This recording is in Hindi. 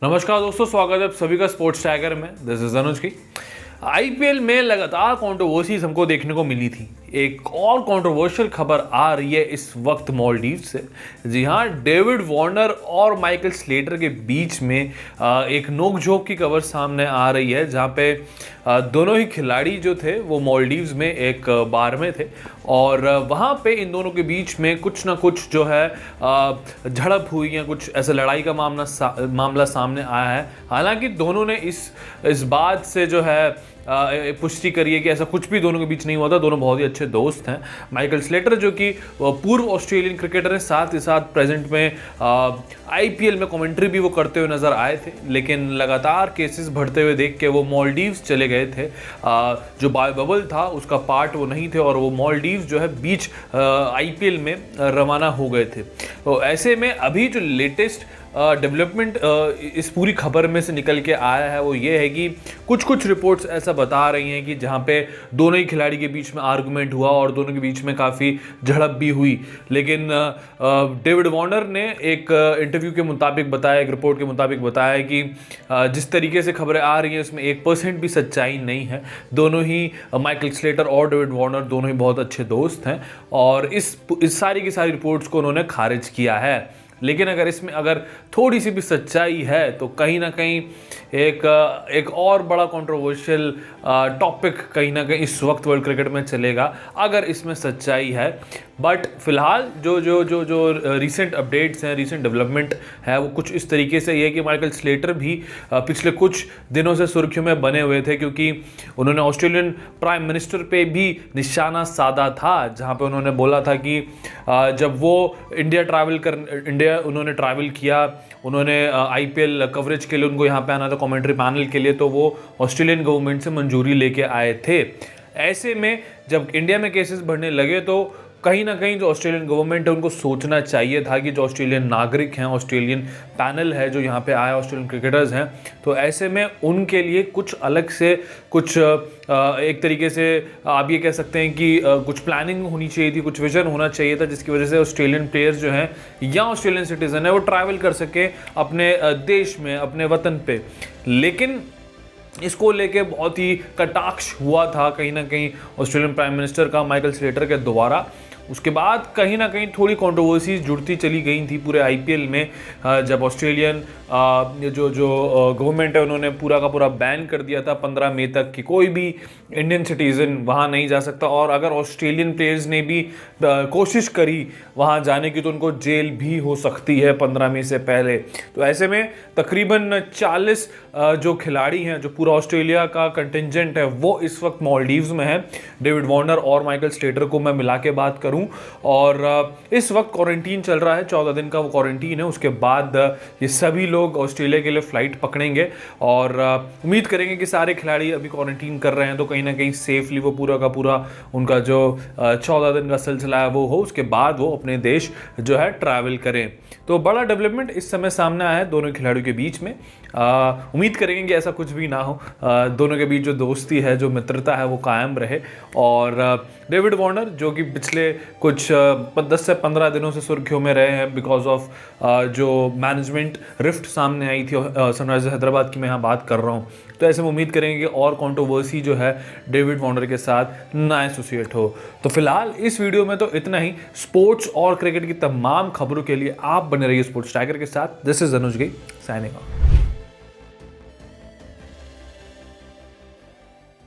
नमस्कार दोस्तों, स्वागत है आप सभी का स्पोर्ट्स टाइगर में। दिस इज अनुज की। आईपीएल में लगातार कंट्रोवर्सीज हमको देखने को मिली थी। एक और कंट्रोवर्शियल खबर आ रही है इस वक्त मालदीव से। जी हाँ, डेविड वार्नर और माइकल स्लेटर के बीच में एक नोकझोंक की खबर सामने आ रही है, जहाँ पे दोनों ही खिलाड़ी जो थे वो मालदीव्स में एक बार में थे और वहाँ पे इन दोनों के बीच में कुछ ना कुछ जो है झड़प हुई या कुछ ऐसा लड़ाई का मामला सामने आया है। हालांकि दोनों ने इस बात से जो है पुष्टि करी है कि ऐसा कुछ भी दोनों के बीच नहीं हुआ था। दोनों बहुत ही अच्छे दोस्त हैं। माइकल स्लेटर जो कि पूर्व ऑस्ट्रेलियन क्रिकेटर हैं, साथ ही साथ प्रेजेंट में आईपीएल में कमेंट्री भी वो करते हुए नजर आए थे, लेकिन लगातार केसेस बढ़ते हुए देख के वो मालदीव्स चले गए थे। जो बायो बबल था उसका पार्ट वो नहीं थे और वो मालदीव्स जो है बीच आईपीएल में रवाना हो गए थे। तो ऐसे में अभी जो लेटेस्ट डेवलपमेंट इस पूरी खबर में से निकल के आया है वो ये है कि कुछ रिपोर्ट्स ऐसा बता रही हैं कि जहाँ पे दोनों ही खिलाड़ी के बीच में आर्गुमेंट हुआ और दोनों के बीच में काफ़ी झड़प भी हुई। लेकिन डेविड वार्नर ने एक इंटरव्यू के मुताबिक बताया, एक रिपोर्ट के मुताबिक बताया कि जिस तरीके से खबरें आ रही हैं उसमें 1% भी सच्चाई नहीं है। दोनों ही माइकल स्लेटर और डेविड वार्नर दोनों ही बहुत अच्छे दोस्त हैं और इस सारी की सारी रिपोर्ट्स को उन्होंने खारिज किया है। लेकिन अगर इसमें अगर थोड़ी सी भी सच्चाई है तो कहीं ना कहीं एक और बड़ा कंट्रोवर्शियल टॉपिक कहीं ना कहीं इस वक्त वर्ल्ड क्रिकेट में चलेगा अगर इसमें सच्चाई है। बट फिलहाल जो जो जो जो रीसेंट अपडेट्स हैं, रीसेंट डेवलपमेंट है वो कुछ इस तरीके से ये कि माइकल स्लेटर भी पिछले कुछ दिनों से सुर्खियों में बने हुए थे, क्योंकि उन्होंने ऑस्ट्रेलियन प्राइम मिनिस्टर पे भी निशाना साधा था, जहाँ पे उन्होंने बोला था कि जब वो इंडिया उन्होंने ट्रैवल किया, उन्होंने आईपीएल कवरेज के लिए उनको यहाँ पे आना था कमेंट्री पैनल के लिए, तो वो ऑस्ट्रेलियन गवर्नमेंट से मंजूरी लेके आए थे। ऐसे में जब इंडिया में केसेस बढ़ने लगे तो कहीं ना कहीं जो ऑस्ट्रेलियन गवर्नमेंट है उनको सोचना चाहिए था कि जो ऑस्ट्रेलियन नागरिक हैं, ऑस्ट्रेलियन पैनल है जो यहाँ पे आया, ऑस्ट्रेलियन क्रिकेटर्स हैं, तो ऐसे में उनके लिए कुछ अलग से कुछ एक तरीके से आप ये कह सकते हैं कि कुछ प्लानिंग होनी चाहिए थी, कुछ विजन होना चाहिए था, जिसकी वजह से ऑस्ट्रेलियन प्लेयर्स जो हैं या ऑस्ट्रेलियन सिटीजन है वो ट्रैवल कर सके अपने देश में, अपने वतन पे। लेकिन इसको लेके बहुत ही कटाक्ष हुआ था कहीं ना कहीं ऑस्ट्रेलियन प्राइम मिनिस्टर का माइकल स्लेटर के द्वारा। उसके बाद कहीं ना कहीं थोड़ी कंट्रोवर्सीज जुड़ती चली गई थी पूरे आईपीएल में, जब ऑस्ट्रेलियन जो गवर्नमेंट है उन्होंने पूरा का पूरा बैन कर दिया था 15 मई तक कि कोई भी इंडियन सिटीज़न वहाँ नहीं जा सकता, और अगर ऑस्ट्रेलियन प्लेयर्स ने भी कोशिश करी वहाँ जाने की तो उनको जेल भी हो सकती है 15 मई से पहले। तो ऐसे में तकरीबन 40 जो खिलाड़ी हैं, जो पूरा ऑस्ट्रेलिया का कंटिजेंट है, वो इस वक्त मालदीव्स में है। डेविड वार्नर और माइकल स्लेटर को मैं मिला के बात करूं और इस वक्त क्वारंटीन चल रहा है, 14 दिन का वो क्वारंटीन है। उसके बाद ये सभी लोग ऑस्ट्रेलिया के लिए फ्लाइट पकड़ेंगे और उम्मीद करेंगे कि सारे खिलाड़ी अभी क्वारंटीन कर रहे हैं तो कहीं ना कहीं सेफली वो पूरा का पूरा उनका जो 14 दिन का सिलसिला है वो हो, उसके बाद वो अपने देश जो है ट्रैवल करें। तो बड़ा डेवलपमेंट इस समय सामने आया है दोनों खिलाड़ियों के बीच में। उम्मीद करेंगे कि ऐसा कुछ भी ना हो, दोनों के बीच जो दोस्ती है, जो मित्रता है वो कायम रहे। और डेविड वार्नर जो कि पिछले कुछ 10 से 15 दिनों से सुर्खियों में रहे हैं बिकॉज ऑफ जो मैनेजमेंट रिफ्ट सामने आई थी सनराइजर्स हैदराबाद की मैं यहाँ बात कर रहा हूँ, तो ऐसे में उम्मीद करेंगे कि और कंट्रोवर्सी जो है डेविड वार्नर के साथ ना एसोसिएट हो। तो फिलहाल इस वीडियो में तो इतना ही। स्पोर्ट्स और क्रिकेट की तमाम खबरों के लिए आप बने रहिए स्पोर्ट्स टाइगर के साथ। दिस इज अनुज गी साइनिंग ऑफ।